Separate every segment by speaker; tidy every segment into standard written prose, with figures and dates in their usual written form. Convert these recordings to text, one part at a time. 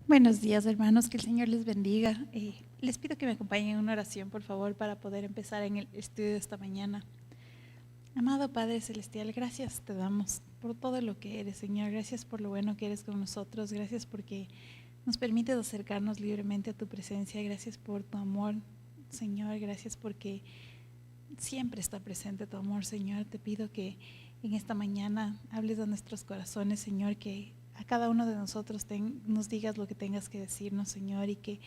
Speaker 1: Buenos días, hermanos, que el Señor les bendiga. Les pido que me acompañen en una oración, por favor, para poder empezar en el estudio de esta mañana. Amado Padre Celestial, gracias te damos por todo lo que eres, Señor. Gracias por lo bueno que eres con nosotros. Gracias porque nos permites acercarnos libremente a tu presencia. Gracias por tu amor, Señor. Gracias porque siempre está presente tu amor, Señor. Te pido que en esta mañana hables a nuestros corazones, Señor, que a cada uno de nosotros nos digas lo que tengas que decirnos, Señor, y que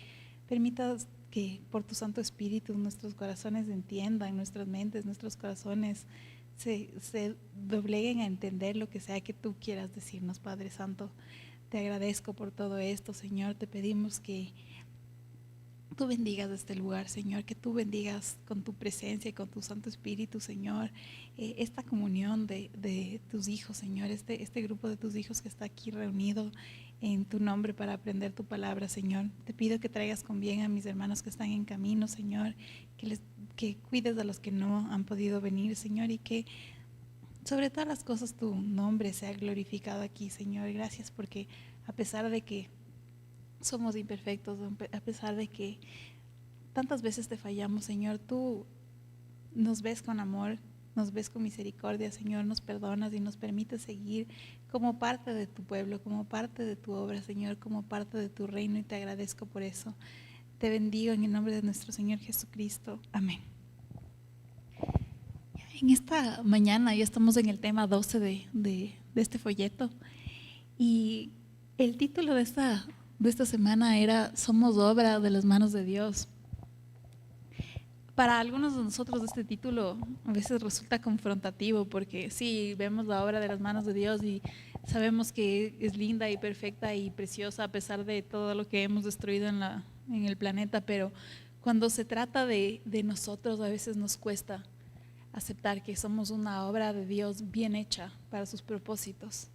Speaker 1: permitas que por tu Santo Espíritu nuestros corazones entiendan, nuestras mentes, nuestros corazones se dobleguen a entender lo que sea que tú quieras decirnos, Padre Santo. Te agradezco por todo esto, Señor. Te pedimos que tú bendigas este lugar, Señor, que tú bendigas con tu presencia y con tu Santo Espíritu, Señor, esta comunión de tus hijos, Señor, este grupo de tus hijos que está aquí reunido en tu nombre para aprender tu palabra, Señor. Te pido que traigas con bien a mis hermanos que están en camino, Señor, que cuides a los que no han podido venir, Señor, y que sobre todas las cosas tu nombre sea glorificado aquí, Señor. Gracias porque a pesar de que somos imperfectos, a pesar de que tantas veces te fallamos, Señor, tú nos ves con amor, nos ves con misericordia, Señor, nos perdonas y nos permites seguir como parte de tu pueblo, como parte de tu obra, Señor, como parte de tu reino, y te agradezco por eso. Te bendigo en el nombre de nuestro Señor Jesucristo. Amén. En esta mañana ya estamos en el tema 12 de este folleto, y el título de esta semana era Somos obra de las manos de Dios. Para algunos de nosotros este título a veces resulta confrontativo porque sí, vemos la obra de las manos de Dios y sabemos que es linda y perfecta y preciosa a pesar de todo lo que hemos destruido en el planeta, pero cuando se trata de nosotros a veces nos cuesta aceptar que somos una obra de Dios bien hecha para sus propósitos,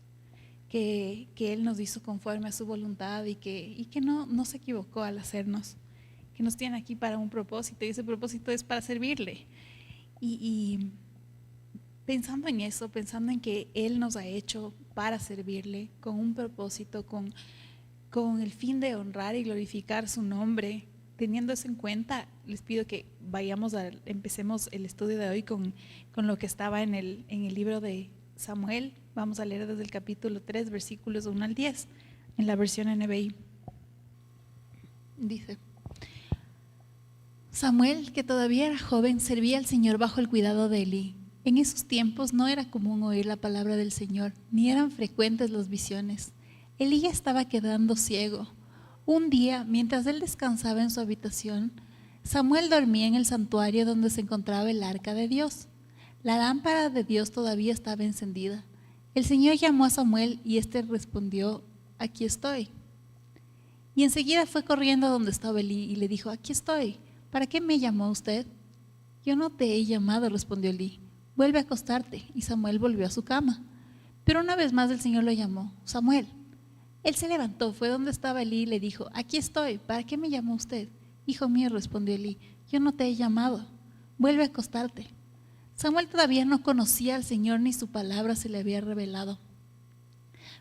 Speaker 1: que Él nos hizo conforme a su voluntad y que no se equivocó al hacernos, que nos tiene aquí para un propósito, y ese propósito es para servirle. Y pensando en eso, pensando en que Él nos ha hecho para servirle, con un propósito, con el fin de honrar y glorificar su nombre, teniendo eso en cuenta, les pido que empecemos el estudio de hoy con lo que estaba en el libro de Samuel. Vamos a leer desde el capítulo 3, versículos 1 al 10, en la versión NBI. Dice: Samuel, que todavía era joven, servía al Señor bajo el cuidado de Elí. En esos tiempos no era común oír la palabra del Señor, ni eran frecuentes las visiones. Elí ya estaba quedando ciego. Un día, mientras él descansaba en su habitación, Samuel dormía en el santuario donde se encontraba el arca de Dios. La lámpara de Dios todavía estaba encendida. El Señor llamó a Samuel y éste respondió: Aquí estoy. Y enseguida fue corriendo a donde estaba Elí y le dijo: Aquí estoy. ¿Para qué me llamó usted? Yo no te he llamado, respondió Elí. Vuelve a acostarte. Y Samuel volvió a su cama. Pero una vez más el Señor lo llamó: Samuel. Él se levantó, fue donde estaba Elí y le dijo: Aquí estoy. ¿Para qué me llamó usted? Hijo mío, respondió Elí, yo no te he llamado. Vuelve a acostarte. Samuel todavía no conocía al Señor ni su palabra se le había revelado.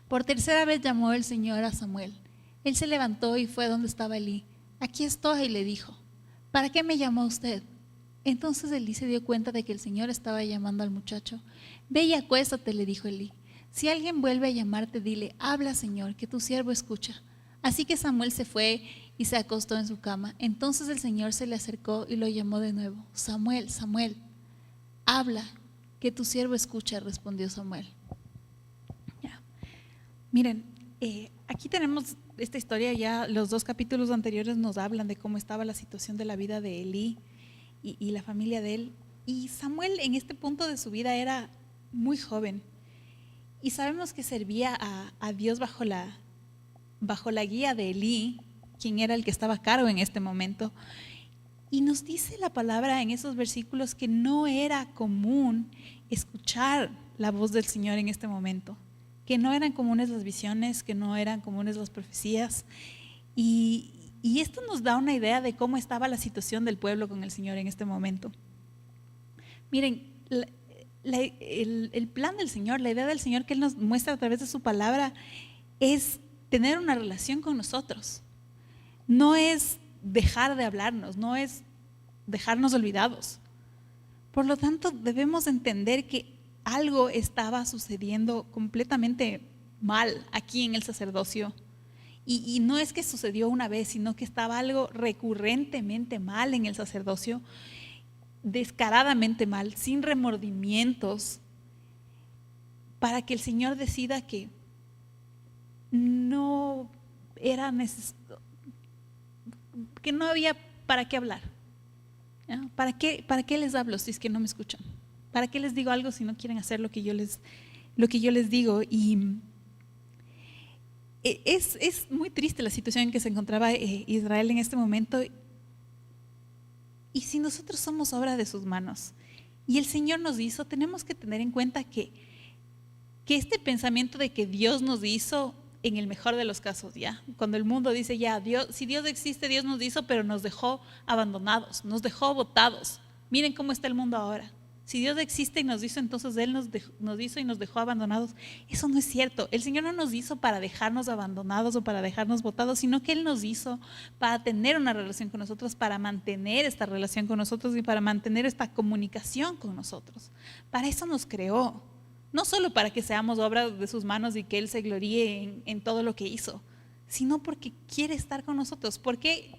Speaker 1: Por tercera vez llamó el Señor a Samuel. Él se levantó y fue donde estaba Elí. Aquí estoy, le dijo. ¿Para qué me llamó usted? Entonces Elí se dio cuenta de que el Señor estaba llamando al muchacho. Ve y acuéstate, le dijo Elí. Si alguien vuelve a llamarte, dile: habla, Señor, que tu siervo escucha. Así que Samuel se fue y se acostó en su cama. Entonces el Señor se le acercó y lo llamó de nuevo. Samuel, Samuel. Habla, que tu siervo escucha, respondió Samuel. Ya. Miren, aquí tenemos esta historia. Ya los dos capítulos anteriores nos hablan de cómo estaba la situación de la vida de Elí y la familia de él. Y Samuel en este punto de su vida era muy joven. Y sabemos que servía a Dios bajo la guía de Elí, quien era el que estaba a cargo en este momento. Y nos dice la palabra en esos versículos que no era común escuchar la voz del Señor en este momento, que no eran comunes las visiones, que no eran comunes las profecías. Y esto nos da una idea de cómo estaba la situación del pueblo con el Señor en este momento. Miren, el plan del Señor, la idea del Señor que Él nos muestra a través de su palabra es tener una relación con nosotros. No es dejar de hablarnos, no es dejarnos olvidados. Por lo tanto, debemos entender que algo estaba sucediendo completamente mal aquí en el sacerdocio. Y no es que sucedió una vez, sino que estaba algo recurrentemente mal en el sacerdocio, descaradamente mal, sin remordimientos, para que el Señor decida que no era necesario, que no había para qué hablar. ¿Ya? ¿Para qué les hablo si es que no me escuchan? ¿Para qué les digo algo si no quieren hacer lo que yo les digo? Y es muy triste la situación en que se encontraba Israel en este momento. Y si nosotros somos obra de sus manos y el Señor nos hizo, tenemos que tener en cuenta que este pensamiento de que Dios nos hizo, en el mejor de los casos, ya, cuando el mundo dice ya, si Dios existe, Dios nos hizo, pero nos dejó abandonados, nos dejó botados. Miren cómo está el mundo ahora. Si Dios existe y nos hizo, entonces Él nos hizo y nos dejó abandonados. Eso no es cierto. El Señor no nos hizo para dejarnos abandonados o para dejarnos botados, sino que Él nos hizo para tener una relación con nosotros, para mantener esta relación con nosotros y para mantener esta comunicación con nosotros. Para eso nos creó. No solo para que seamos obra de sus manos y que Él se gloríe en todo lo que hizo, sino porque quiere estar con nosotros. Porque,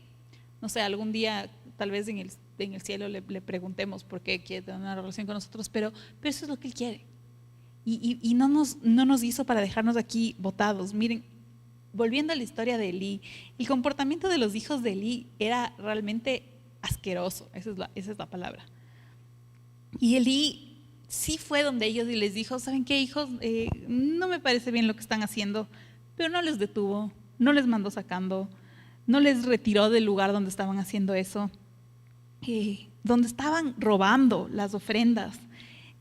Speaker 1: no sé, algún día tal vez en el cielo le preguntemos por qué quiere tener una relación con nosotros, pero eso es lo que Él quiere. Y no nos hizo para dejarnos aquí botados. Miren, volviendo a la historia de Elí, el comportamiento de los hijos de Elí era realmente asqueroso, esa es la palabra. Y Elí sí fue donde ellos y les dijo, ¿saben qué, hijos? No me parece bien lo que están haciendo, pero no les detuvo, no les mandó sacando, no les retiró del lugar donde estaban haciendo eso, donde estaban robando las ofrendas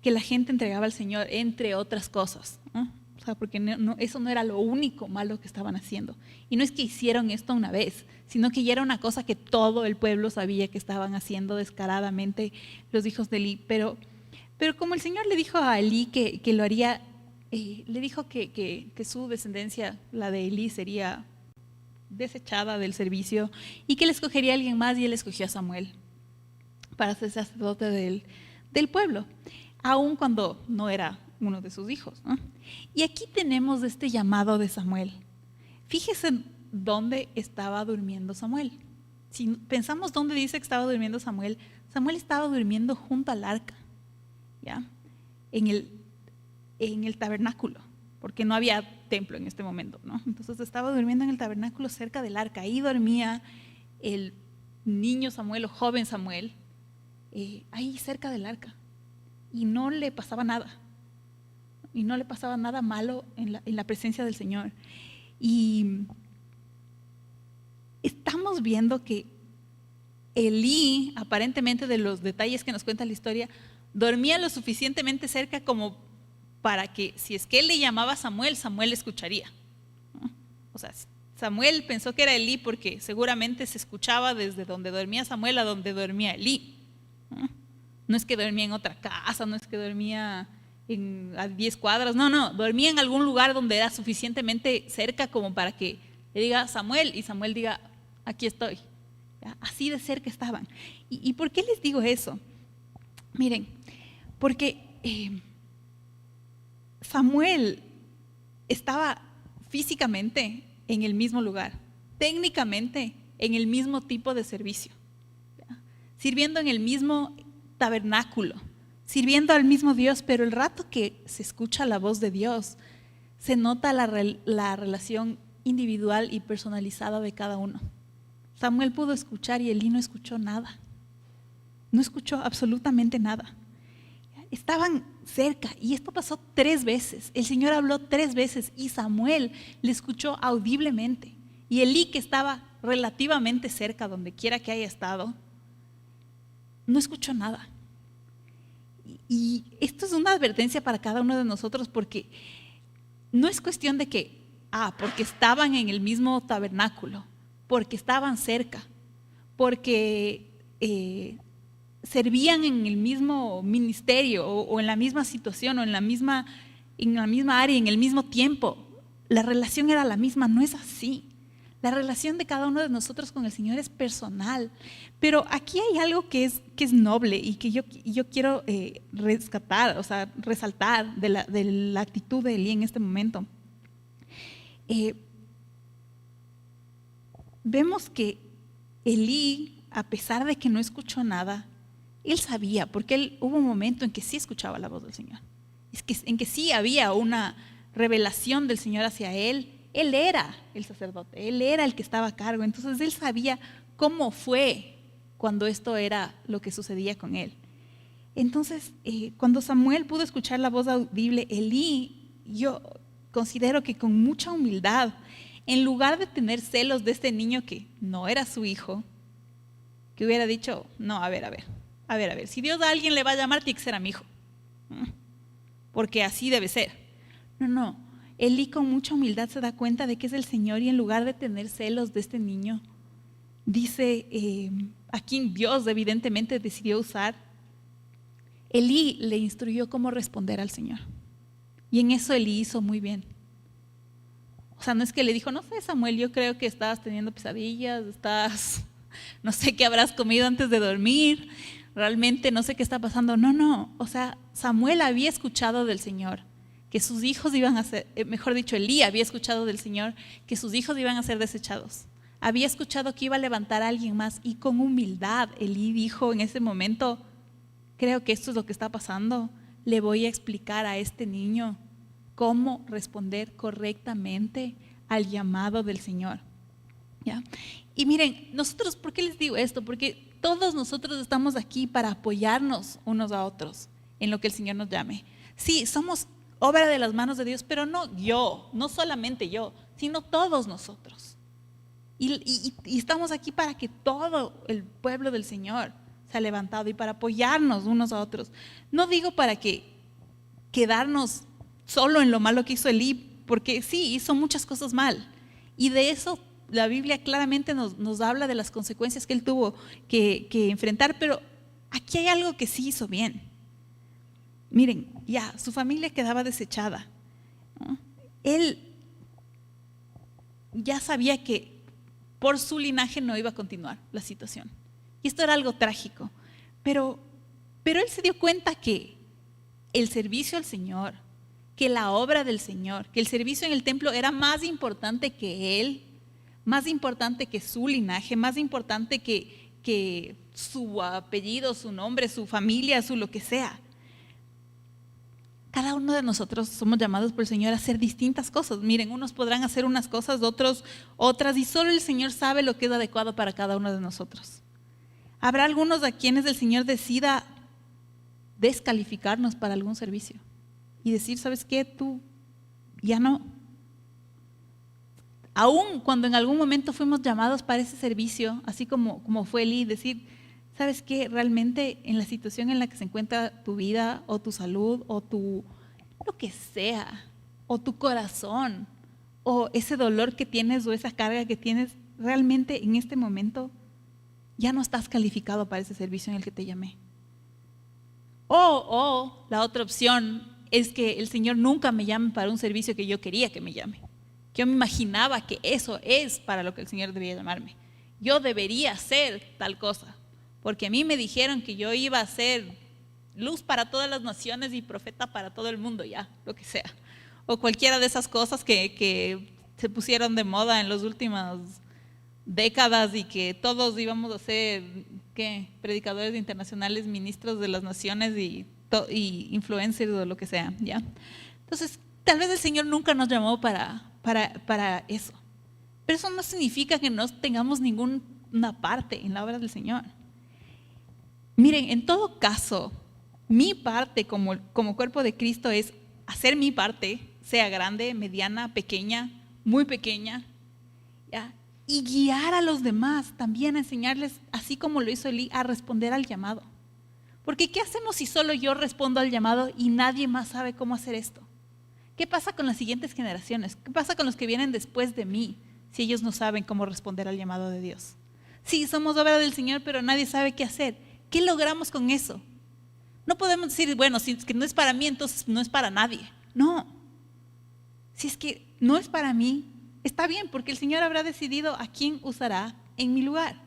Speaker 1: que la gente entregaba al Señor, entre otras cosas, ¿no? O sea, porque eso no era lo único malo que estaban haciendo. Y no es que hicieron esto una vez, sino que ya era una cosa que todo el pueblo sabía que estaban haciendo descaradamente los hijos de Elí. Pero como el Señor le dijo a Elí que lo haría, le dijo que su descendencia, la de Elí, sería desechada del servicio y que él escogería a alguien más, y él escogió a Samuel para ser sacerdote del pueblo, aun cuando no era uno de sus hijos, ¿no? Y aquí tenemos este llamado de Samuel. Fíjese dónde estaba durmiendo Samuel. Si pensamos dónde dice que estaba durmiendo Samuel, Samuel estaba durmiendo junto al arca, ¿ya? En el tabernáculo, porque no había templo en este momento, ¿no? Entonces estaba durmiendo en el tabernáculo cerca del arca. Ahí dormía el niño Samuel o joven Samuel, ahí cerca del arca, y no le pasaba nada, y no le pasaba nada malo en la presencia del Señor. Y estamos viendo que Elí, aparentemente, de los detalles que nos cuenta la historia, dormía lo suficientemente cerca como para que, si es que él le llamaba a Samuel, Samuel escucharía, ¿no? O sea, Samuel pensó que era Elí porque seguramente se escuchaba desde donde dormía Samuel a donde dormía Elí, ¿no? No es que dormía en otra casa, no es que dormía a 10 cuadras, no, dormía en algún lugar donde era suficientemente cerca como para que le diga Samuel y Samuel diga, aquí estoy. ¿Ya? Así de cerca estaban. ¿Y por qué les digo eso? Miren, porque Samuel estaba físicamente en el mismo lugar, técnicamente en el mismo tipo de servicio, ¿ya? Sirviendo en el mismo tabernáculo, sirviendo al mismo Dios, pero el rato que se escucha la voz de Dios, se nota la relación individual y personalizada de cada uno. Samuel pudo escuchar y Elí no escuchó nada, no escuchó absolutamente nada. Estaban cerca y esto pasó 3 veces. El Señor habló 3 veces y Samuel le escuchó audiblemente. Y Elí, que estaba relativamente cerca, donde quiera que haya estado, no escuchó nada. Y esto es una advertencia para cada uno de nosotros, porque no es cuestión de que, porque estaban en el mismo tabernáculo, porque estaban cerca, porque servían en el mismo ministerio o en la misma situación o en la misma área, en el mismo tiempo. la relación era la misma. No es así. La relación de cada uno de nosotros con el Señor es personal. Pero aquí hay algo que es noble y que yo quiero rescatar, o sea, resaltar de la actitud de Elí en este momento. Vemos que Elí, a pesar de que no escuchó nada, él sabía, porque hubo un momento en que sí escuchaba la voz del Señor. En que sí había una revelación del Señor hacia él. Él era el sacerdote, él era el que estaba a cargo. Entonces él sabía cómo fue cuando esto era lo que sucedía con él. Entonces, cuando Samuel pudo escuchar la voz audible, Elí, yo considero que con mucha humildad, en lugar de tener celos de este niño que no era su hijo, que hubiera dicho, no, a ver, si Dios a alguien le va a llamar, tiene que ser a mi hijo, porque así debe ser. No, Elí con mucha humildad se da cuenta de que es el Señor y en lugar de tener celos de este niño, dice, a quien Dios evidentemente decidió usar, Elí le instruyó cómo responder al Señor. Y en eso Elí hizo muy bien. O sea, no es que le dijo, no sé, Samuel, yo creo que estás teniendo pesadillas, no sé qué habrás comido antes de dormir, realmente no sé qué está pasando. No, o sea, Samuel había escuchado del Señor que sus hijos iban a ser, mejor dicho, Elí había escuchado del Señor que sus hijos iban a ser desechados. Había escuchado que iba a levantar a alguien más y con humildad Elí dijo en ese momento, creo que esto es lo que está pasando, le voy a explicar a este niño cómo responder correctamente al llamado del Señor. ¿Ya? Y miren, nosotros, ¿por qué les digo esto? Porque todos nosotros estamos aquí para apoyarnos unos a otros en lo que el Señor nos llame. Sí, somos obra de las manos de Dios, pero no solamente yo, sino todos nosotros. Y estamos aquí para que todo el pueblo del Señor se ha levantado y para apoyarnos unos a otros. No digo para quedarnos solo en lo malo que hizo Elí, porque sí, hizo muchas cosas mal. Y de eso la Biblia claramente nos habla de las consecuencias que él tuvo que enfrentar, pero aquí hay algo que sí hizo bien. Miren, ya, su familia quedaba desechada, ¿no? Él ya sabía que por su linaje no iba a continuar la situación. Y esto era algo trágico. Pero él se dio cuenta que el servicio al Señor, que la obra del Señor, que el servicio en el templo era más importante que él, más importante que su linaje, más importante que su apellido, su nombre, su familia, su lo que sea. Cada uno de nosotros somos llamados por el Señor a hacer distintas cosas. Miren, unos podrán hacer unas cosas, otros otras, y solo el Señor sabe lo que es adecuado para cada uno de nosotros. Habrá algunos a quienes el Señor decida descalificarnos para algún servicio y decir, ¿sabes qué? Tú ya no. Aún cuando en algún momento fuimos llamados para ese servicio, así como fue Elí, decir, ¿sabes qué? Realmente en la situación en la que se encuentra tu vida o tu salud o lo que sea, o tu corazón, o ese dolor que tienes o esa carga que tienes, realmente en este momento ya no estás calificado para ese servicio en el que te llamé. O la otra opción es que el Señor nunca me llame para un servicio que yo quería que me llame. Yo me imaginaba que eso es para lo que el Señor debía llamarme. Yo debería hacer tal cosa, porque a mí me dijeron que yo iba a ser luz para todas las naciones y profeta para todo el mundo, ya, lo que sea. O cualquiera de esas cosas que se pusieron de moda en las últimas décadas y que todos íbamos a ser predicadores internacionales, ministros de las naciones y influencers o lo que sea, ¿ya? Entonces, tal vez el Señor nunca nos llamó para eso, pero eso no significa que no tengamos ninguna parte en la obra del Señor. Miren, en todo caso, mi parte como cuerpo de Cristo es hacer mi parte, sea grande, mediana, pequeña, muy pequeña, ¿ya? Y guiar a los demás, también a enseñarles, así como lo hizo Elí, a responder al llamado. Porque ¿qué hacemos si solo yo respondo al llamado y nadie más sabe cómo hacer esto? ¿Qué pasa con las siguientes generaciones? ¿Qué pasa con los que vienen después de mí si ellos no saben cómo responder al llamado de Dios? Sí, somos obra del Señor, pero nadie sabe qué hacer. ¿Qué logramos con eso? No podemos decir, bueno, si es que no es para mí, entonces no es para nadie. No. Si es que no es para mí, está bien, porque el Señor habrá decidido a quién usará en mi lugar.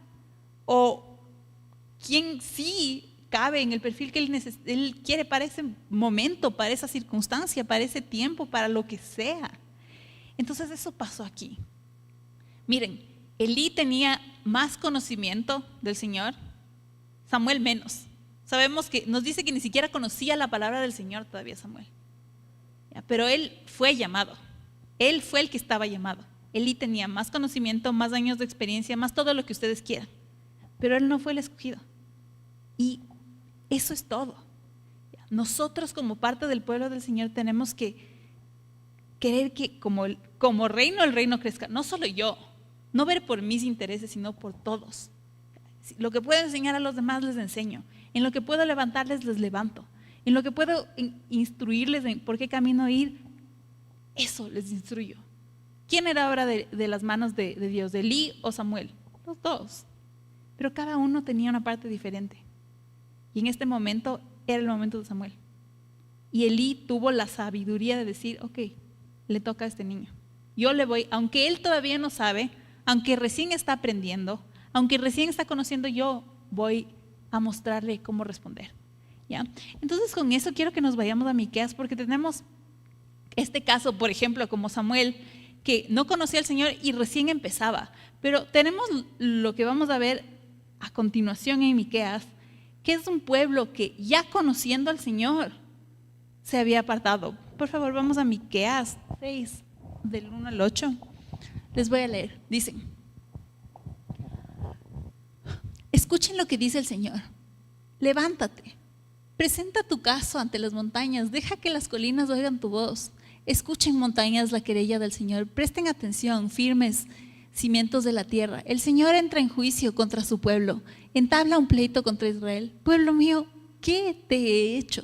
Speaker 1: O quién sí cabe en el perfil que Él quiere para ese momento, para esa circunstancia, para ese tiempo, para lo que sea. Entonces eso pasó aquí. Miren, Elí tenía más conocimiento del Señor, Samuel menos. Sabemos que nos dice que ni siquiera conocía la palabra del Señor todavía Samuel. Pero él fue llamado. Él fue el que estaba llamado. Elí tenía más conocimiento, más años de experiencia, más todo lo que ustedes quieran. Pero él no fue el escogido. Y eso es todo. Nosotros como parte del pueblo del Señor tenemos que querer que como reino, el reino crezca. No solo yo, no ver por mis intereses, sino por todos. Lo que puedo enseñar a los demás les enseño. En lo que puedo levantarles, les levanto. En lo que puedo instruirles en por qué camino ir, eso les instruyo. ¿Quién era ahora de las manos de Dios? ¿De Elí o Samuel? Los dos. Pero cada uno tenía una parte diferente. Y en este momento era el momento de Samuel. Y Elí tuvo la sabiduría de decir, ok, le toca a este niño. Yo le voy, aunque él todavía no sabe, aunque recién está aprendiendo, aunque recién está conociendo, yo voy a mostrarle cómo responder. ¿Ya? Entonces con eso quiero que nos vayamos a Miqueas, porque tenemos este caso, por ejemplo, como Samuel, que no conocía al Señor y recién empezaba. Pero tenemos lo que vamos a ver a continuación en Miqueas, que es un pueblo que ya conociendo al Señor se había apartado. Por favor, vamos a Miqueas 6, del 1 al 8. Les voy a leer. Dicen: escuchen lo que dice el Señor. Levántate, presenta tu caso ante las montañas, deja que las colinas oigan tu voz. Escuchen, montañas, la querella del Señor. Presten atención, firmes cimientos de la tierra. El Señor entra en juicio contra su pueblo, entabla un pleito contra Israel. Pueblo mío, ¿qué te he hecho?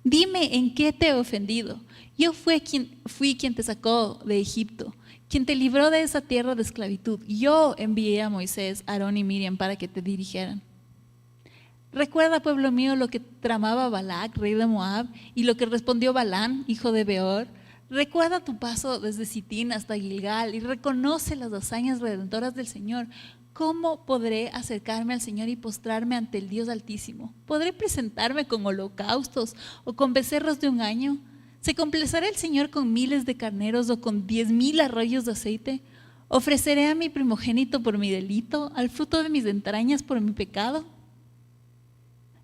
Speaker 1: Dime en qué te he ofendido. Yo fui quien te sacó de Egipto, quien te libró de esa tierra de esclavitud. Yo envié a Moisés, Aarón y Miriam para que te dirigieran. Recuerda, pueblo mío, lo que tramaba Balac, rey de Moab, y lo que respondió Balán, hijo de Beor. Recuerda tu paso desde Sitín hasta Gilgal y reconoce las hazañas redentoras del Señor. ¿Cómo podré acercarme al Señor y postrarme ante el Dios Altísimo? ¿Podré presentarme con holocaustos o con becerros de un año? ¿Se complacerá el Señor con miles de carneros o con 10,000 arroyos de aceite? ¿Ofreceré a mi primogénito por mi delito, al fruto de mis entrañas por mi pecado?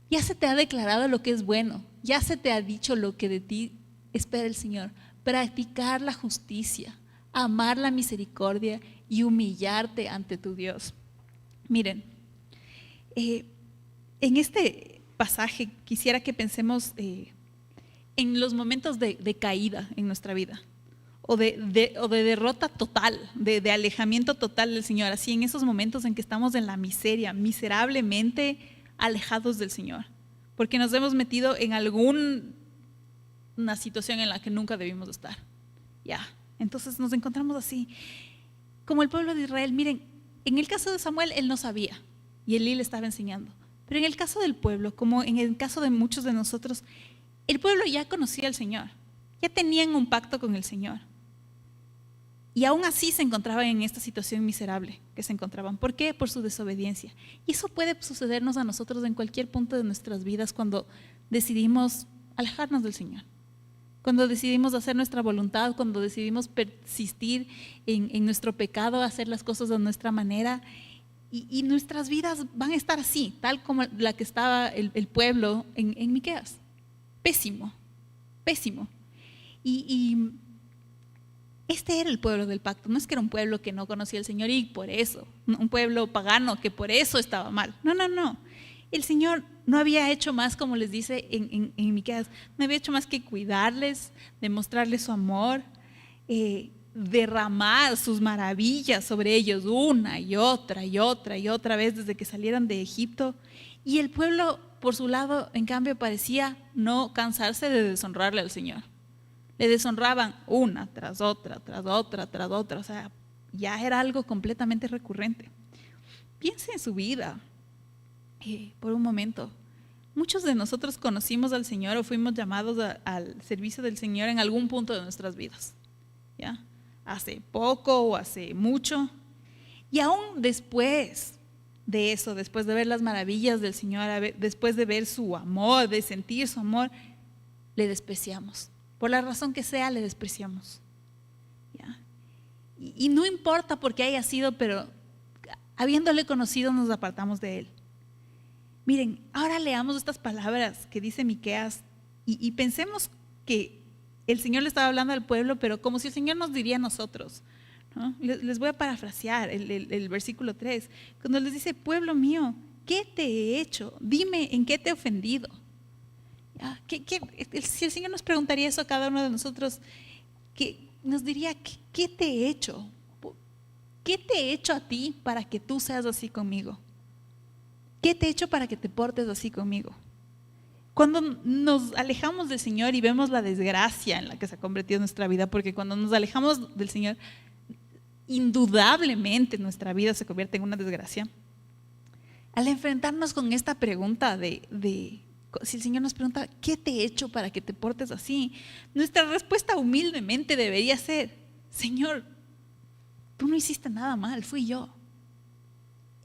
Speaker 1: Ya se te ha declarado lo que es bueno, ya se te ha dicho lo que de ti espera el Señor: practicar la justicia, amar la misericordia y humillarte ante tu Dios. Miren, en este pasaje quisiera que pensemos en los momentos de caída en nuestra vida, o de derrota total, de alejamiento total del Señor, así en esos momentos en que estamos en la miseria, miserablemente alejados del Señor, porque nos hemos metido en alguna situación en la que nunca debimos estar. Entonces nos encontramos así, como el pueblo de Israel. Miren, en el caso de Samuel, él no sabía y Elí le estaba enseñando, pero en el caso del pueblo, como en el caso de muchos de nosotros, el pueblo ya conocía al Señor, ya tenían un pacto con el Señor, y aún así se encontraban en esta situación miserable que se encontraban. ¿Por qué? Por su desobediencia. Y eso puede sucedernos a nosotros en cualquier punto de nuestras vidas, cuando decidimos alejarnos del Señor, cuando decidimos hacer nuestra voluntad, cuando decidimos persistir en nuestro pecado, hacer las cosas de nuestra manera, y nuestras vidas van a estar así, tal como la que estaba el pueblo en Miqueas. Pésimo, pésimo. Y este era el pueblo del pacto. No es que era un pueblo que no conocía al Señor y por eso, un pueblo pagano que por eso estaba mal. No. El Señor no había hecho más, como les dice en Miqueas, no había hecho más que cuidarles, demostrarles su amor, derramar sus maravillas sobre ellos una y otra vez desde que salieran de Egipto. Y el pueblo, por su lado, en cambio, parecía no cansarse de deshonrarle al Señor. Le deshonraban una tras otra. O sea, ya era algo completamente recurrente. Piense en su vida por un momento. Muchos de nosotros conocimos al Señor o fuimos llamados al servicio del Señor en algún punto de nuestras vidas. ¿ya? Hace poco o hace mucho. Y aún después de eso, después de ver las maravillas del Señor, después de ver su amor, de sentir su amor, le despreciamos. Por la razón que sea, le despreciamos. ¿Ya? Y no importa por qué haya sido, pero habiéndole conocido nos apartamos de Él. Miren, ahora leamos estas palabras que dice Miqueas y pensemos que el Señor le estaba hablando al pueblo, pero como si el Señor nos diría a nosotros, ¿no? Les voy a parafrasear el versículo 3, cuando les dice: pueblo mío, ¿qué te he hecho? Dime en qué te he ofendido. ¿Ya? Si el Señor nos preguntaría eso a cada uno de nosotros, nos diría: ¿qué te he hecho? ¿Qué te he hecho a ti para que tú seas así conmigo? ¿Qué te he hecho para que te portes así conmigo? Cuando nos alejamos del Señor y vemos la desgracia en la que se ha convertido nuestra vida, porque cuando nos alejamos del Señor, indudablemente nuestra vida se convierte en una desgracia. Al enfrentarnos con esta pregunta si el Señor nos pregunta: ¿qué te he hecho para que te portes así?, nuestra respuesta humildemente debería ser: Señor, tú no hiciste nada mal, fui yo.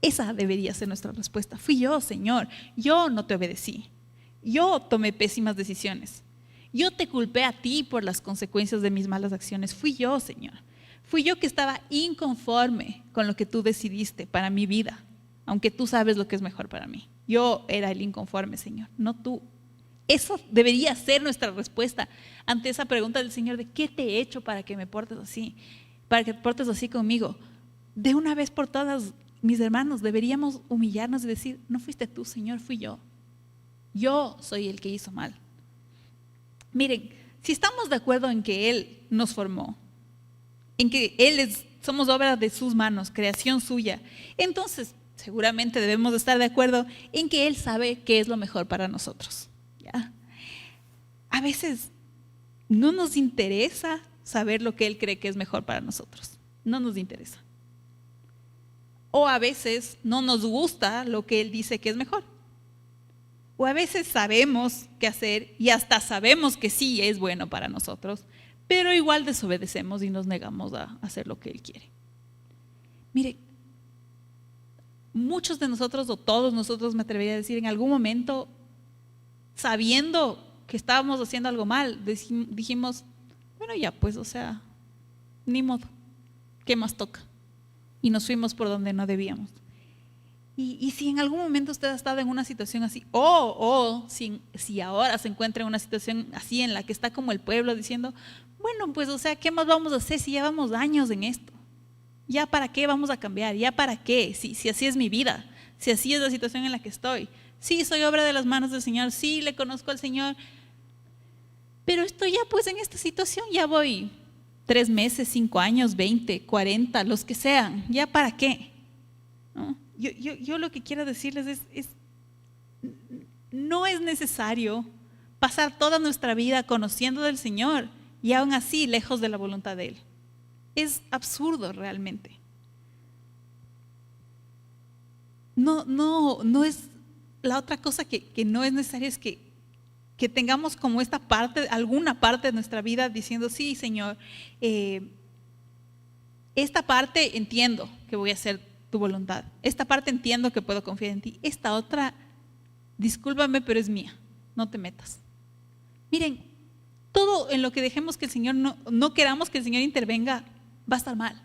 Speaker 1: Esa debería ser nuestra respuesta. Fui yo, Señor. Yo no te obedecí. Yo tomé pésimas decisiones. Yo te culpé a ti por las consecuencias de mis malas acciones. Fui yo, Señor. Fui yo que estaba inconforme con lo que tú decidiste para mi vida, aunque tú sabes lo que es mejor para mí. Yo era el inconforme, Señor, no tú. Eso debería ser nuestra respuesta ante esa pregunta del Señor de: ¿qué te he hecho para que me portes así? Para que te portes así conmigo. De una vez por todas, mis hermanos, deberíamos humillarnos y decir: no fuiste tú, Señor, fui yo. Yo soy el que hizo mal. Miren, si estamos de acuerdo en que Él nos formó, en que somos obra de sus manos, creación suya, entonces seguramente debemos estar de acuerdo en que Él sabe qué es lo mejor para nosotros. ¿Ya? A veces no nos interesa saber lo que Él cree que es mejor para nosotros. No nos interesa. O a veces no nos gusta lo que Él dice que es mejor. O a veces sabemos qué hacer y hasta sabemos que sí es bueno para nosotros, pero igual desobedecemos y nos negamos a hacer lo que Él quiere. Mire, muchos de nosotros, o todos nosotros, me atrevería a decir, en algún momento, sabiendo que estábamos haciendo algo mal, dijimos: bueno, ya pues, ni modo, ¿qué más toca? Y nos fuimos por donde no debíamos. Y si en algún momento usted ha estado en una situación así, si ahora se encuentra en una situación así en la que está como el pueblo diciendo: bueno, pues, ¿qué más vamos a hacer si llevamos años en esto? ¿Ya para qué vamos a cambiar? ¿Ya para qué? Si así es mi vida, si así es la situación en la que estoy. Sí, soy obra de las manos del Señor, sí, le conozco al Señor, pero estoy ya pues en esta situación, ya voy 3 meses, 5 años, 20, 40, los que sean, ¿ya para qué? ¿No? Yo lo que quiero decirles es no es necesario pasar toda nuestra vida conociendo del Señor y aún así lejos de la voluntad de Él. Es absurdo realmente. No es la otra cosa que no es necesario, es que tengamos como esta parte, alguna parte de nuestra vida diciendo: sí, Señor, esta parte entiendo que voy a hacer tu voluntad, esta parte entiendo que puedo confiar en ti, esta otra, discúlpame, pero es mía, no te metas. Miren, todo en lo que dejemos que el Señor no queramos que el Señor intervenga va a estar mal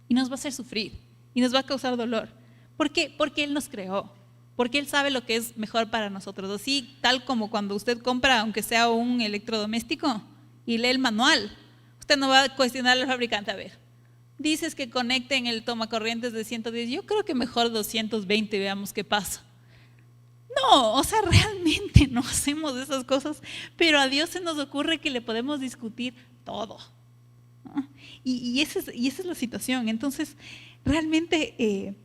Speaker 1: y nos va a hacer sufrir y nos va a causar dolor. ¿Por qué? Porque Él nos creó, porque Él sabe lo que es mejor para nosotros. Así, tal como cuando usted compra, aunque sea un electrodoméstico, y lee el manual, usted no va a cuestionar al fabricante: a ver, dices que conecten el tomacorrientes de 110, yo creo que mejor 220, veamos qué pasa. No, realmente no hacemos esas cosas, pero a Dios se nos ocurre que le podemos discutir todo, ¿no? Y esa es la situación. Entonces, realmente,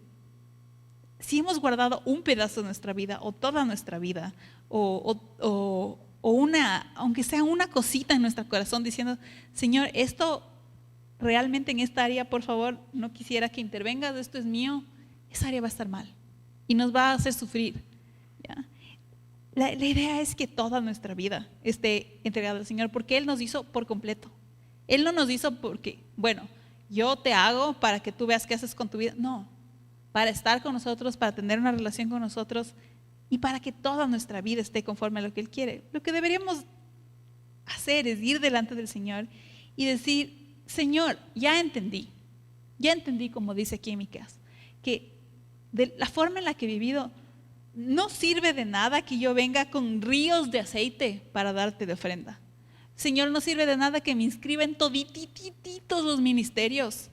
Speaker 1: si hemos guardado un pedazo de nuestra vida, o toda nuestra vida, o aunque sea una cosita en nuestro corazón, diciendo: Señor, esto realmente en esta área, por favor, no quisiera que intervengas, esto es mío, esa área va a estar mal y nos va a hacer sufrir. ¿Ya? La idea es que toda nuestra vida esté entregada al Señor, porque Él nos hizo por completo. Él no nos hizo porque, bueno, yo te hago para que tú veas qué haces con tu vida. No, para estar con nosotros, para tener una relación con nosotros y para que toda nuestra vida esté conforme a lo que Él quiere. Lo que deberíamos hacer es ir delante del Señor y decir: Señor, ya entendí, como dice aquí en Miqueas, que de la forma en la que he vivido no sirve de nada que yo venga con ríos de aceite para darte de ofrenda. Señor, no sirve de nada que me inscriba en todititos los ministerios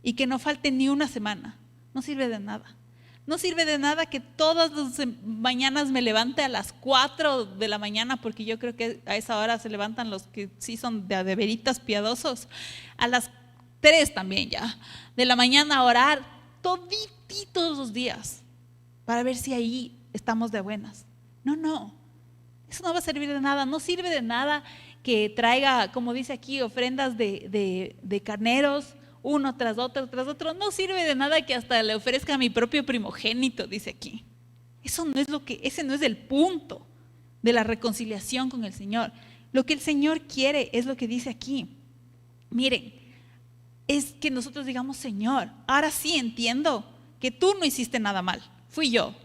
Speaker 1: y que no falte ni una semana. No sirve de nada. No sirve de nada que todas las mañanas me levante a las 4 de la mañana, porque yo creo que a esa hora se levantan los que sí son de veritas piadosos. A las 3 también ya, de la mañana a orar todititos los días para ver si ahí estamos de buenas. No, eso no va a servir de nada. No sirve de nada que traiga, como dice aquí, ofrendas de carneros, uno tras otro. No sirve de nada que hasta le ofrezca a mi propio primogénito, dice aquí. Ese no es el punto de la reconciliación con el Señor. Lo que el Señor quiere es lo que dice aquí. Miren, es que nosotros digamos: Señor, ahora sí entiendo que tú no hiciste nada mal, fui yo,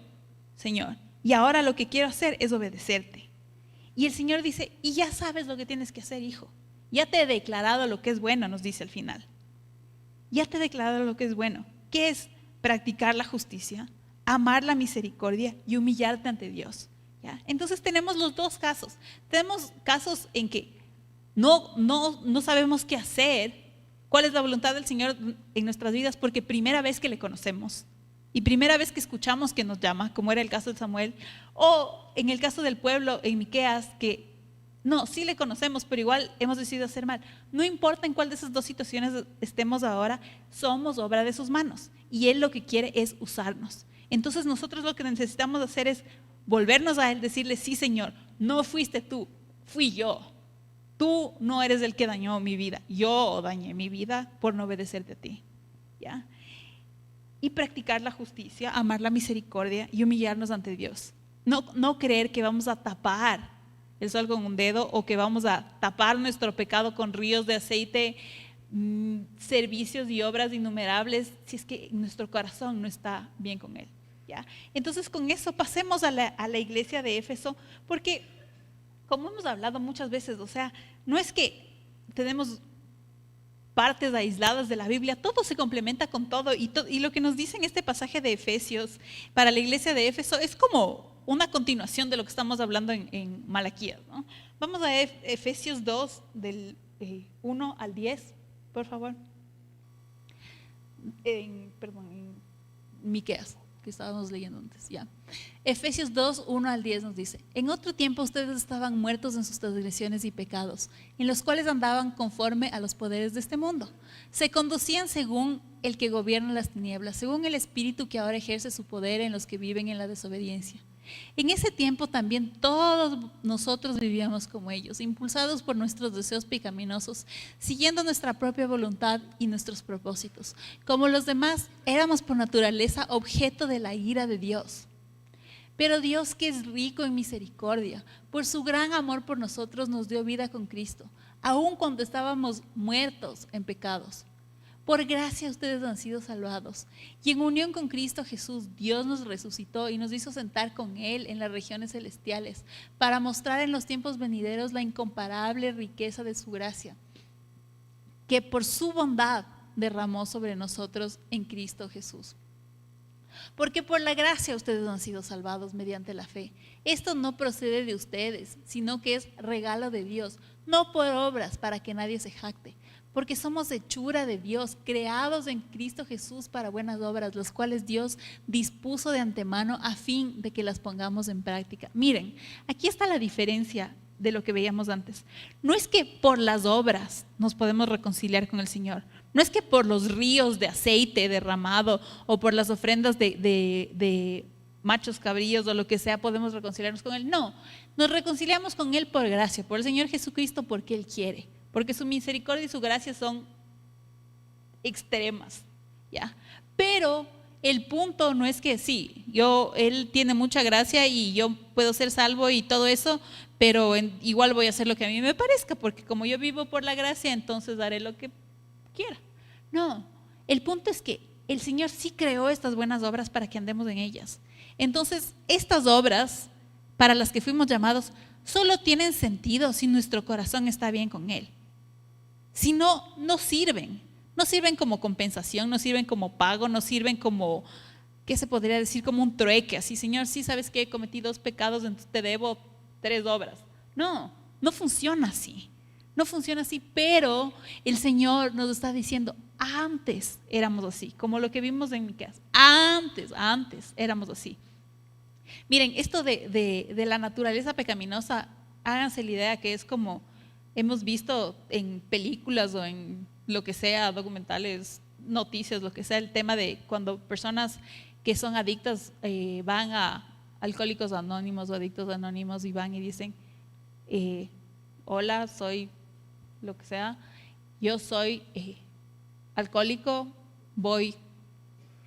Speaker 1: Señor, y ahora lo que quiero hacer es obedecerte. Y el Señor dice: y ya sabes lo que tienes que hacer, hijo. Ya te he declarado lo que es bueno, nos dice al final. Ya te he declarado lo que es bueno, que es practicar la justicia, amar la misericordia y humillarte ante Dios. ¿Ya? Entonces tenemos los dos casos. Tenemos casos en que no sabemos qué hacer, cuál es la voluntad del Señor en nuestras vidas, porque primera vez que le conocemos y primera vez que escuchamos que nos llama, como era el caso de Samuel, o en el caso del pueblo en Miqueas, que no, sí le conocemos, pero igual hemos decidido hacer mal. No importa en cuál de esas dos situaciones estemos ahora, somos obra de sus manos y Él lo que quiere es usarnos. Entonces nosotros lo que necesitamos hacer es volvernos a Él, decirle: sí, Señor, no fuiste tú, fui yo. Tú no eres el que dañó mi vida, yo dañé mi vida por no obedecerte a ti. ¿Ya? Y practicar la justicia, amar la misericordia y humillarnos ante Dios. No creer que vamos a tapar el sol con un dedo o que vamos a tapar nuestro pecado con ríos de aceite, servicios y obras innumerables, si es que nuestro corazón no está bien con Él. ¿Ya? Entonces, con eso pasemos a la iglesia de Éfeso, porque como hemos hablado muchas veces, o sea, no es que tenemos partes aisladas de la Biblia, todo se complementa con todo, y lo que nos dice en este pasaje de Efesios para la iglesia de Éfeso es como una continuación de lo que estamos hablando en Malaquías, ¿no? Vamos a Efesios 2 del 1 al 10, por favor. En Miqueas, que estábamos leyendo antes, ya. Efesios 2, 1 al 10 nos dice: en otro tiempo ustedes estaban muertos en sus transgresiones y pecados, en los cuales andaban conforme a los poderes de este mundo. Se conducían según el que gobierna las tinieblas, según el espíritu que ahora ejerce su poder en los que viven en la desobediencia. En ese tiempo también todos nosotros vivíamos como ellos, impulsados por nuestros deseos pecaminosos, siguiendo nuestra propia voluntad y nuestros propósitos. Como los demás, éramos por naturaleza objeto de la ira de Dios. Pero Dios, que es rico en misericordia, por su gran amor por nosotros, nos dio vida con Cristo, aun cuando estábamos muertos en pecados. Por gracia ustedes han sido salvados, y en unión con Cristo Jesús, Dios nos resucitó y nos hizo sentar con Él en las regiones celestiales, para mostrar en los tiempos venideros la incomparable riqueza de su gracia, que por su bondad derramó sobre nosotros en Cristo Jesús. Porque por la gracia ustedes han sido salvados mediante la fe. Esto no procede de ustedes, sino que es regalo de Dios, no por obras para que nadie se jacte. Porque somos hechura de Dios, creados en Cristo Jesús para buenas obras, las cuales Dios dispuso de antemano a fin de que las pongamos en práctica. Miren, aquí está la diferencia de lo que veíamos antes. No es que por las obras nos podemos reconciliar con el Señor. No es que por los ríos de aceite derramado o por las ofrendas de machos cabríos o lo que sea podemos reconciliarnos con Él. No, nos reconciliamos con Él por gracia, por el Señor Jesucristo, porque Él quiere. Porque su misericordia y su gracia son extremas, ¿ya? Pero
Speaker 2: el punto no es que sí, Él tiene mucha gracia y yo puedo ser salvo y todo eso, pero igual voy a hacer lo que a mí me parezca, porque como yo vivo por la gracia, entonces haré lo que quiera. No, el punto es que el Señor sí creó estas buenas obras para que andemos en ellas. Entonces, estas obras para las que fuimos llamados solo tienen sentido si nuestro corazón está bien con Él. Si no, no sirven. No sirven como compensación, no sirven como pago, no sirven como, ¿qué se podría decir? Como un trueque. Así, Señor, sí sabes que he cometido 2 pecados, entonces te debo 3 obras. No, no funciona así. No funciona así, pero el Señor nos está diciendo, antes éramos así, como lo que vimos en Miqueas. Antes éramos así. Miren, esto de la naturaleza pecaminosa, háganse la idea que es como hemos visto en películas o en lo que sea, documentales, noticias, lo que sea, el tema de cuando personas que son adictas van a Alcohólicos Anónimos o Adictos Anónimos y van y dicen, hola, soy lo que sea, yo soy alcohólico, voy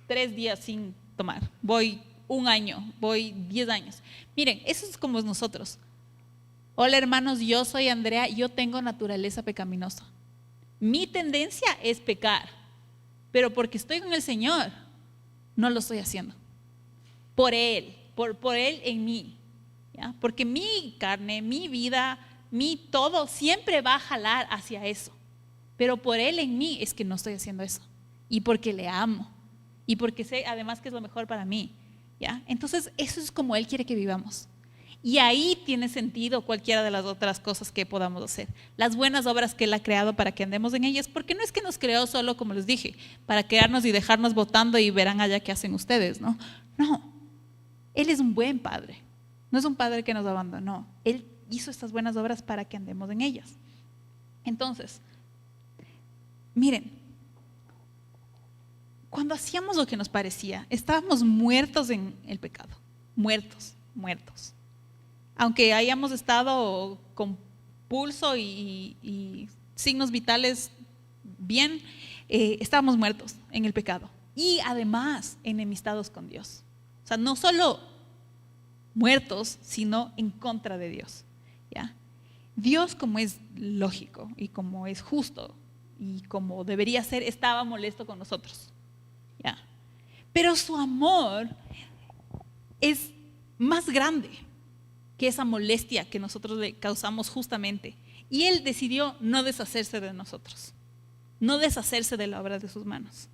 Speaker 2: 3 días sin tomar, voy 1 año, voy 10 años. Miren, eso es como nosotros. Hola hermanos, yo soy Andrea, yo tengo naturaleza pecaminosa. Mi tendencia es pecar, pero porque estoy con el Señor, no lo estoy haciendo. Por Él, por Él en mí. ¿Ya? Porque mi carne, mi vida, mi todo siempre va a jalar hacia eso. Pero por Él en mí es que no estoy haciendo eso. Y porque le amo. Y porque sé además que es lo mejor para mí. ¿Ya? Entonces eso es como Él quiere que vivamos. Y ahí tiene sentido cualquiera de las otras cosas que podamos hacer. Las buenas obras que Él ha creado para que andemos en ellas, porque no es que nos creó solo, como les dije, para quedarnos y dejarnos votando y verán allá qué hacen ustedes, ¿no? No, Él es un buen Padre, no es un Padre que nos abandonó. Él hizo estas buenas obras para que andemos en ellas. Entonces, miren, cuando hacíamos lo que nos parecía, estábamos muertos en el pecado, muertos. Aunque hayamos estado con pulso y signos vitales bien, estábamos muertos en el pecado y además enemistados con Dios. O sea, no solo muertos, sino en contra de Dios. ¿Ya? Dios, como es lógico y como es justo y como debería ser, estaba molesto con nosotros. ¿Ya? Pero su amor es más grande que esa molestia que nosotros le causamos justamente. Y Él decidió no deshacerse de nosotros, no deshacerse de la obra de sus manos.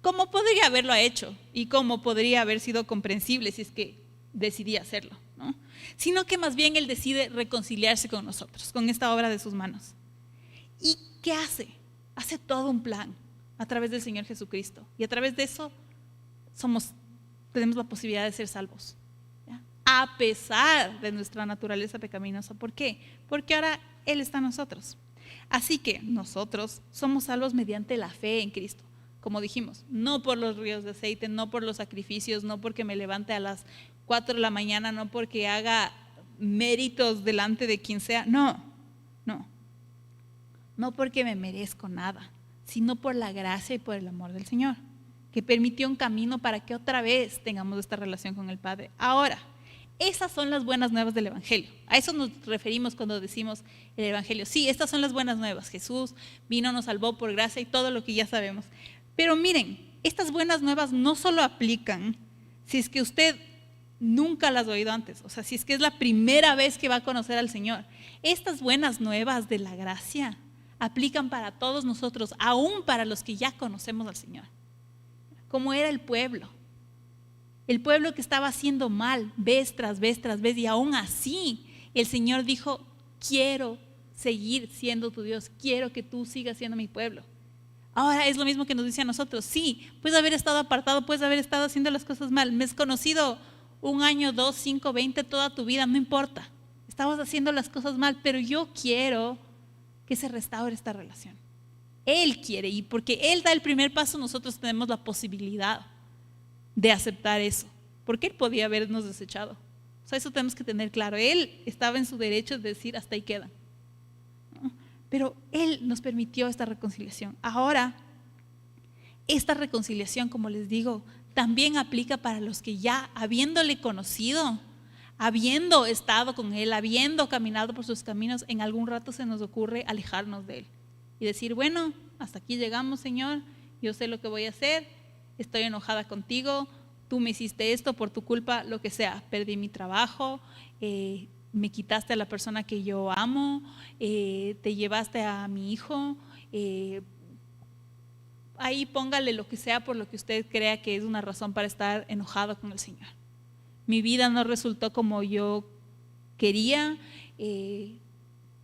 Speaker 2: Como podría haberlo hecho y como podría haber sido comprensible si es que decidía hacerlo, ¿no? Sino que más bien Él decide reconciliarse con nosotros, con esta obra de sus manos. ¿Y qué hace? Hace todo un plan a través del Señor Jesucristo. Y a través de eso tenemos la posibilidad de ser salvos. A pesar de nuestra naturaleza pecaminosa. ¿Por qué? Porque ahora Él está en nosotros. Así que nosotros somos salvos mediante la fe en Cristo. Como dijimos, no por los ríos de aceite, no por los sacrificios, no porque me levante a las 4 de la mañana, no porque haga méritos delante de quien sea. No porque me merezco nada, sino por la gracia y por el amor del Señor, que permitió un camino para que otra vez tengamos esta relación con el Padre. Ahora, esas son las buenas nuevas del Evangelio. A eso nos referimos cuando decimos el Evangelio. Sí, estas son las buenas nuevas. Jesús vino, nos salvó por gracia y todo lo que ya sabemos. Pero miren, estas buenas nuevas no solo aplican si es que usted nunca las ha oído antes, o sea, si es que es la primera vez que va a conocer al Señor. Estas buenas nuevas de la gracia aplican para todos nosotros, aún para los que ya conocemos al Señor. Como era el pueblo que estaba haciendo mal vez tras vez tras vez, y aún así el Señor dijo: quiero seguir siendo tu Dios, quiero que tú sigas siendo mi pueblo. Ahora es lo mismo que nos dice a nosotros. Sí, puedes haber estado apartado, puedes haber estado haciendo las cosas mal, me has conocido 1 año, 2, 5, 20, toda tu vida, no importa, estabas haciendo las cosas mal, pero yo quiero que se restaure esta relación. Él quiere, y porque Él da el primer paso, nosotros tenemos la posibilidad de aceptar eso, porque Él podía habernos desechado. O sea, eso tenemos que tener claro. Él estaba en su derecho de decir: hasta ahí queda, ¿no? Pero Él nos permitió esta reconciliación. Ahora, esta reconciliación, como les digo, también aplica para los que ya habiéndole conocido, habiendo estado con Él, habiendo caminado por sus caminos, en algún rato se nos ocurre alejarnos de Él y decir, bueno, hasta aquí llegamos, Señor, yo sé lo que voy a hacer, estoy enojada contigo, tú me hiciste esto por tu culpa, lo que sea, perdí mi trabajo, me quitaste a la persona que yo amo, te llevaste a mi hijo, ahí póngale lo que sea por lo que usted crea que es una razón para estar enojado con el Señor. Mi vida no resultó como yo quería,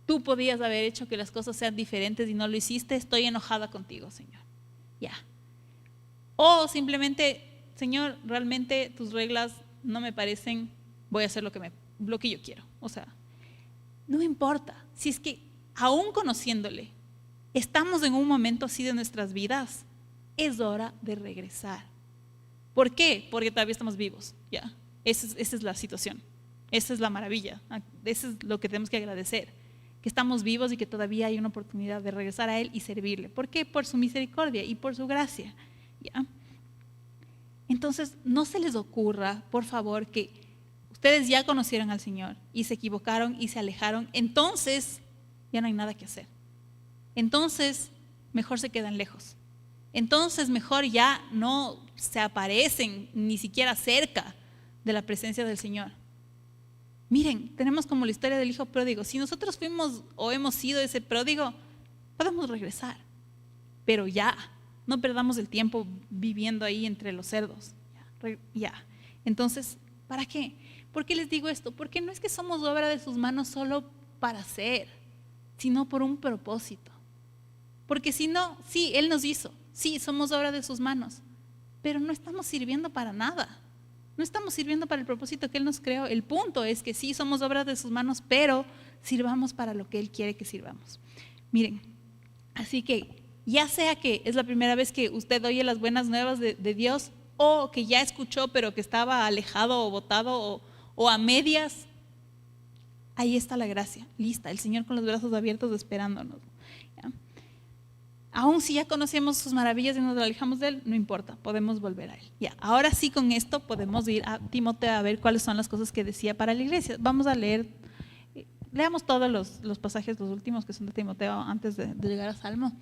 Speaker 2: tú podías haber hecho que las cosas sean diferentes y no lo hiciste, estoy enojada contigo, Señor. Ya. O simplemente, Señor, realmente tus reglas no me parecen, voy a hacer lo que yo quiero. O sea, no importa, si es que aún conociéndole, estamos en un momento así de nuestras vidas, es hora de regresar. ¿Por qué? Porque todavía estamos vivos, ya. Esa es la situación, esa es la maravilla, eso es lo que tenemos que agradecer, que estamos vivos y que todavía hay una oportunidad de regresar a Él y servirle. ¿Por qué? Por su misericordia y por su gracia, ¿ya? Entonces, no se les ocurra, por favor, que ustedes ya conocieron al Señor y se equivocaron y se alejaron, entonces ya no hay nada que hacer. Entonces, mejor se quedan lejos. Entonces, mejor ya no se aparecen ni siquiera cerca de la presencia del Señor. Miren, tenemos como la historia del hijo pródigo. Si nosotros fuimos o hemos sido ese pródigo, podemos regresar. Pero ya, no perdamos el tiempo viviendo ahí entre los cerdos. Ya. Entonces, ¿para qué? ¿Por qué les digo esto? Porque no es que somos obra de sus manos solo para hacer, sino por un propósito. Porque si no, sí, Él nos hizo, sí, somos obra de sus manos, pero no estamos sirviendo para nada. No estamos sirviendo para el propósito que Él nos creó. El punto es que sí, somos obra de sus manos, pero sirvamos para lo que Él quiere que sirvamos. Miren, así que ya sea que es la primera vez que usted oye las buenas nuevas de Dios, o que ya escuchó pero que estaba alejado o botado o a medias, ahí está la gracia, lista, el Señor con los brazos abiertos esperándonos, ¿ya? Aún si ya conocemos sus maravillas y nos alejamos de Él, no importa, podemos volver a Él. Ya, ahora sí, con esto podemos ir a Timoteo a ver cuáles son las cosas que decía para la iglesia. Vamos a leer, leamos todos los pasajes, los últimos que son de Timoteo antes de llegar a Salmo.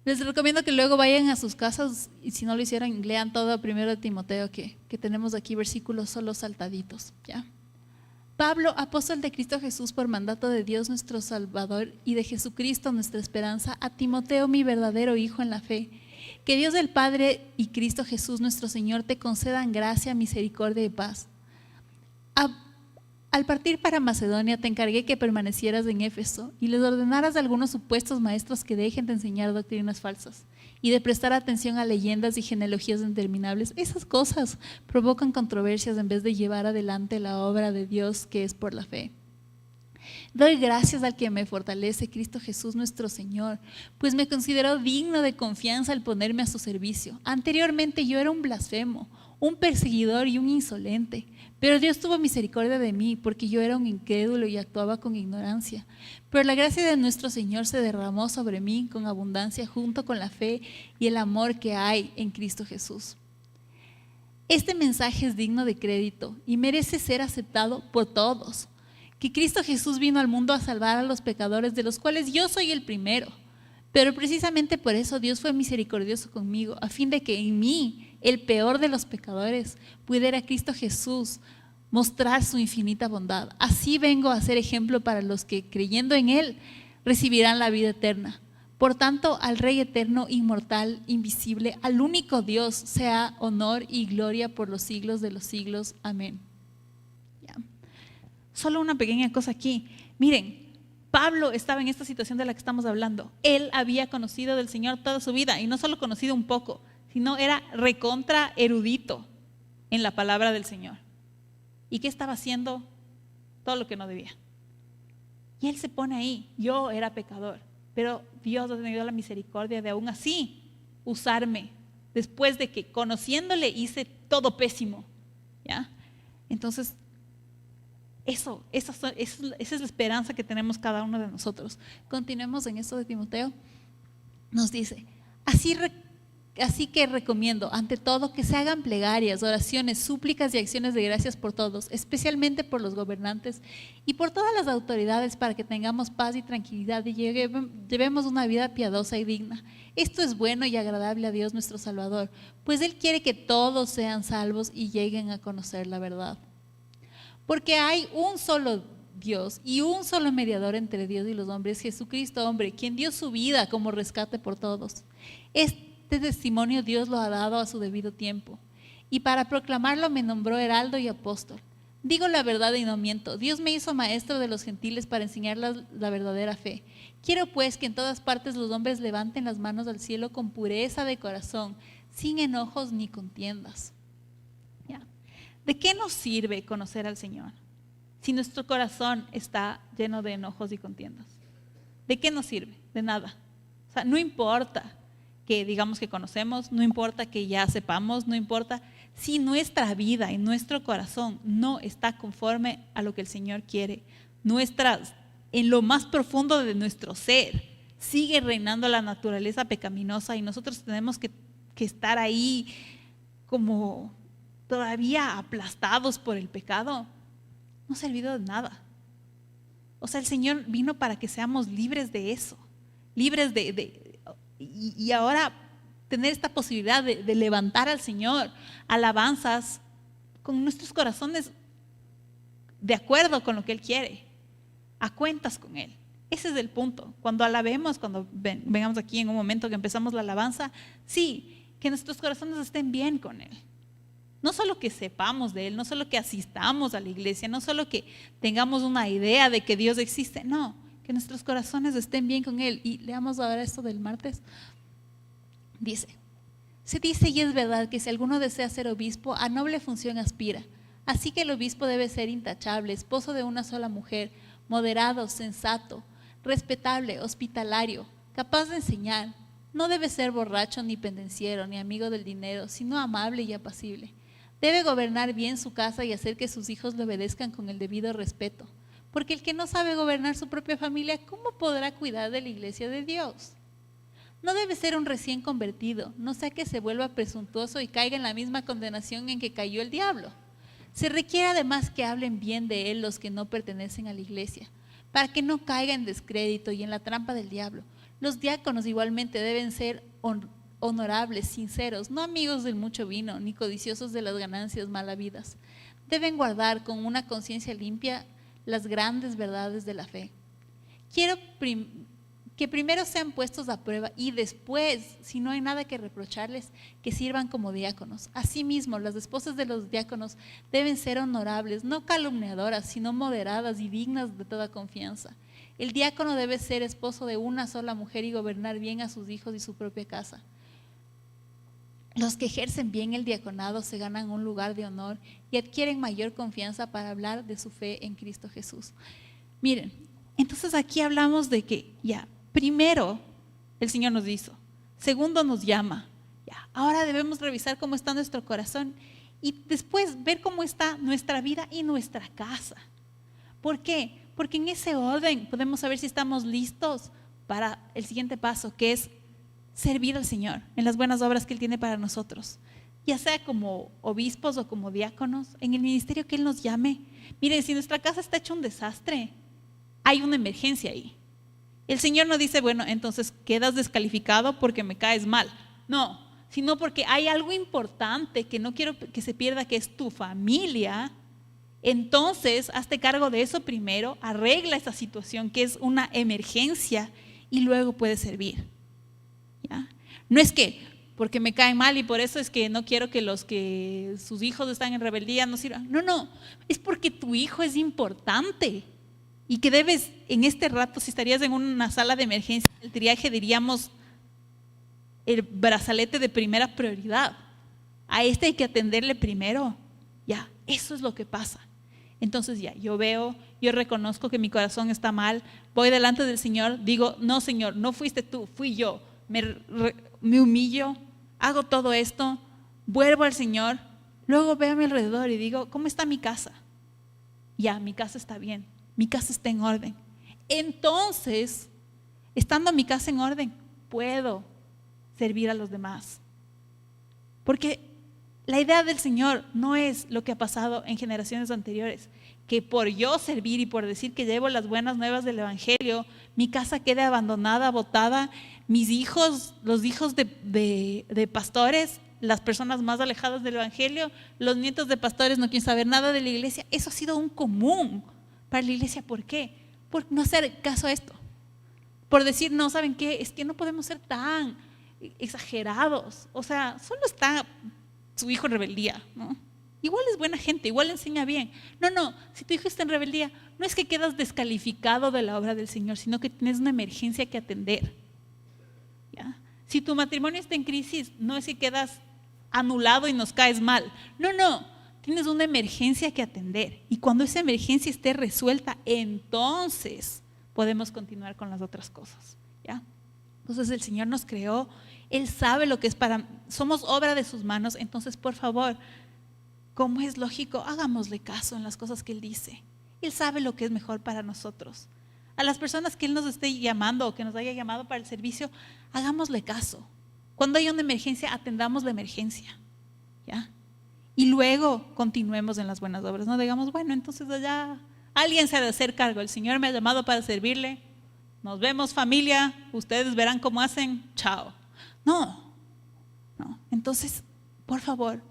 Speaker 2: Les recomiendo que luego vayan a sus casas y si no lo hicieran, lean todo primero de Timoteo, que tenemos aquí versículos solo saltaditos, ¿ya? Pablo, apóstol de Cristo Jesús por mandato de Dios nuestro Salvador y de Jesucristo nuestra esperanza, a Timoteo, mi verdadero hijo en la fe. Que Dios el Padre y Cristo Jesús nuestro Señor te concedan gracia, misericordia y paz. Al partir para Macedonia te encargué que permanecieras en Éfeso y les ordenaras a algunos supuestos maestros que dejen de enseñar doctrinas falsas y de prestar atención a leyendas y genealogías interminables. Esas cosas provocan controversias en vez de llevar adelante la obra de Dios que es por la fe. Doy gracias al que me fortalece, Cristo Jesús nuestro Señor, pues me consideró digno de confianza al ponerme a su servicio. Anteriormente yo era un blasfemo, un perseguidor y un insolente, pero Dios tuvo misericordia de mí porque yo era un incrédulo y actuaba con ignorancia. Pero la gracia de nuestro Señor se derramó sobre mí con abundancia junto con la fe y el amor que hay en Cristo Jesús. Este mensaje es digno de crédito y merece ser aceptado por todos. Que Cristo Jesús vino al mundo a salvar a los pecadores, de los cuales yo soy el primero. Pero precisamente por eso Dios fue misericordioso conmigo, a fin de que en mí, el peor de los pecadores, pudiera Cristo Jesús mostrar su infinita bondad. Así vengo a ser ejemplo para los que, creyendo en Él, recibirán la vida eterna. Por tanto, al Rey eterno, inmortal, invisible, al único Dios, sea honor y gloria por los siglos de los siglos. Amén. Ya. Solo una pequeña cosa aquí. Miren, Pablo estaba en esta situación de la que estamos hablando. Él había conocido del Señor toda su vida, y no solo conocido un poco, sino era recontra erudito en la palabra del Señor. ¿Y qué estaba haciendo? Todo lo que no debía. Y él se pone ahí, yo era pecador, pero Dios ha tenido la misericordia de aún así usarme, después de que conociéndole hice todo pésimo, ¿ya? Entonces, esa es la esperanza que tenemos cada uno de nosotros. Continuemos en esto de Timoteo. Nos dice, así
Speaker 1: Así que recomiendo, ante todo, que se hagan plegarias, oraciones, súplicas y acciones de gracias por todos, especialmente por los gobernantes y por todas las autoridades, para que tengamos paz y tranquilidad y llevemos una vida piadosa y digna. Esto es bueno y agradable a Dios nuestro Salvador, pues Él quiere que todos sean salvos y lleguen a conocer la verdad. Porque hay un solo Dios y un solo mediador entre Dios y los hombres, Jesucristo hombre, quien dio su vida como rescate por todos. Este testimonio Dios lo ha dado a su debido tiempo, y para proclamarlo me nombró heraldo y apóstol. Digo la verdad y no miento. Dios me hizo maestro de los gentiles para enseñarles la verdadera fe. Quiero pues que en todas partes los hombres levanten las manos al cielo con pureza de corazón, sin enojos ni contiendas. ¿Ya? ¿De qué nos sirve conocer al Señor si nuestro corazón está lleno de enojos y contiendas? ¿De qué nos sirve? De nada. O sea, no importa que digamos que conocemos, no importa que ya sepamos, no importa si nuestra vida y nuestro corazón no está conforme a lo que el Señor quiere, en lo más profundo de nuestro ser sigue reinando la naturaleza pecaminosa y nosotros tenemos que estar ahí como todavía aplastados por el pecado, no ha servido de nada. O sea, el Señor vino para que seamos libres de eso, libres y ahora tener esta posibilidad de levantar al Señor alabanzas con nuestros corazones de acuerdo con lo que Él quiere, a cuentas con Él. Ese es el punto. Cuando alabemos, cuando vengamos aquí en un momento que empezamos la alabanza, sí, que nuestros corazones estén bien con Él. No solo que sepamos de Él, no solo que asistamos a la iglesia, no solo que tengamos una idea de que Dios existe, no, que nuestros corazones estén bien con Él. Y leamos ahora esto del martes. Se dice y es verdad que si alguno desea ser obispo, a noble función aspira. Así que el obispo debe ser intachable, esposo de una sola mujer, moderado, sensato, respetable, hospitalario, capaz de enseñar. No debe ser borracho ni pendenciero, ni amigo del dinero, sino amable y apacible. Debe gobernar bien su casa y hacer que sus hijos le obedezcan con el debido respeto. Porque el que no sabe gobernar su propia familia, ¿cómo podrá cuidar de la iglesia de Dios? No debe ser un recién convertido, no sea que se vuelva presuntuoso y caiga en la misma condenación en que cayó el diablo. Se requiere además que hablen bien de él los que no pertenecen a la iglesia, para que no caiga en descrédito y en la trampa del diablo. Los diáconos igualmente deben ser honorables, sinceros, no amigos del mucho vino, ni codiciosos de las ganancias mal habidas. Deben guardar con una conciencia limpia las grandes verdades de la fe. Quiero que primero sean puestos a prueba y después, si no hay nada que reprocharles, que sirvan como diáconos. Asimismo, las esposas de los diáconos deben ser honorables, no calumniadoras, sino moderadas y dignas de toda confianza. El diácono debe ser esposo de una sola mujer y gobernar bien a sus hijos y su propia casa. Los que ejercen bien el diaconado se ganan un lugar de honor y adquieren mayor confianza para hablar de su fe en Cristo Jesús. Miren, entonces aquí hablamos de que ya, primero el Señor nos hizo, segundo nos llama, ya, ahora debemos revisar cómo está nuestro corazón y después ver cómo está nuestra vida y nuestra casa. ¿Por qué? Porque en ese orden podemos saber si estamos listos para el siguiente paso, que es servir al Señor en las buenas obras que Él tiene para nosotros, ya sea como obispos o como diáconos, en el ministerio que Él nos llame. Mire, si nuestra casa está hecha un desastre, hay una emergencia ahí. El Señor no dice, bueno, entonces quedas descalificado porque me caes mal. No, sino porque hay algo importante que no quiero que se pierda, que es tu familia. Entonces, hazte cargo de eso primero, arregla esa situación que es una emergencia y luego puedes servir. ¿Ya? No es que porque me caen mal y por eso es que no quiero que los que sus hijos están en rebeldía no sirvan. No, es porque tu hijo es importante y que debes, en este rato, si estarías en una sala de emergencia, el triaje diríamos el brazalete de primera prioridad. A este hay que atenderle primero. Ya, eso es lo que pasa. Entonces ya, yo reconozco que mi corazón está mal, voy delante del Señor, digo, no Señor, no fuiste tú, fui yo, me humillo, hago todo esto, vuelvo al Señor, luego veo a mi alrededor y digo, ¿cómo está mi casa? Ya, mi casa está bien, mi casa está en orden. Entonces, estando mi casa en orden, puedo servir a los demás.
Speaker 2: Porque la idea del Señor no es lo que ha pasado en generaciones anteriores, que por yo servir y por decir que llevo las buenas nuevas del Evangelio, mi casa quede abandonada, botada, mis hijos, los hijos de pastores, las personas más alejadas del Evangelio, los nietos de pastores no quieren saber nada de la iglesia. Eso ha sido un común para la iglesia. ¿Por qué? Por no hacer caso a esto. Por decir, no, ¿saben qué? Es que no podemos ser tan exagerados. O sea, solo está su hijo en rebeldía, ¿no? Igual es buena gente, igual enseña bien. No, si tu hijo está en rebeldía, no es que quedas descalificado de la obra del Señor, sino que tienes una emergencia que atender. ¿Ya? Si tu matrimonio está en crisis, no es que quedas anulado y nos caes mal. No, tienes una emergencia que atender. Y cuando esa emergencia esté resuelta, entonces podemos continuar con las otras cosas. ¿Ya? Entonces el Señor nos creó, Él sabe lo que es somos obra de sus manos, entonces por favor, como es lógico, hagámosle caso en las cosas que Él dice. Él sabe lo que es mejor para nosotros. A las personas que Él nos esté llamando o que nos haya llamado para el servicio, hagámosle caso. Cuando hay una emergencia, atendamos la emergencia. ¿Ya? Y luego continuemos en las buenas obras. No digamos, bueno, entonces allá alguien se ha de hacer cargo. El Señor me ha llamado para servirle. Nos vemos, familia. Ustedes verán cómo hacen. Chao. No. Entonces, por favor,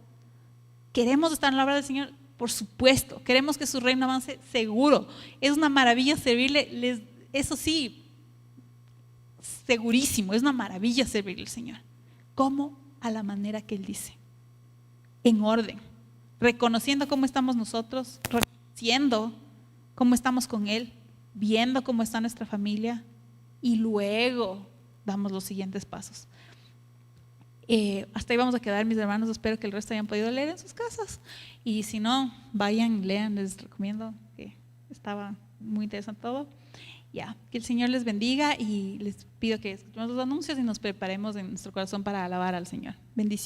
Speaker 2: ¿queremos estar en la obra del Señor? Por supuesto. ¿Queremos que su reino avance? Seguro. Es una maravilla servirle. Eso sí, segurísimo. Es una maravilla servirle al Señor. ¿Cómo? A la manera que Él dice. En orden. Reconociendo cómo estamos nosotros. Reconociendo cómo estamos con Él. Viendo cómo está nuestra familia. Y luego damos los siguientes pasos. Hasta ahí vamos a quedar, mis hermanos. Espero que el resto hayan podido leer en sus casas, y si no, vayan, lean, les recomiendo, que estaba muy interesante todo. Ya, que el Señor les bendiga, y les pido que escuchemos los anuncios y nos preparemos en nuestro corazón para alabar al Señor. Bendiciones.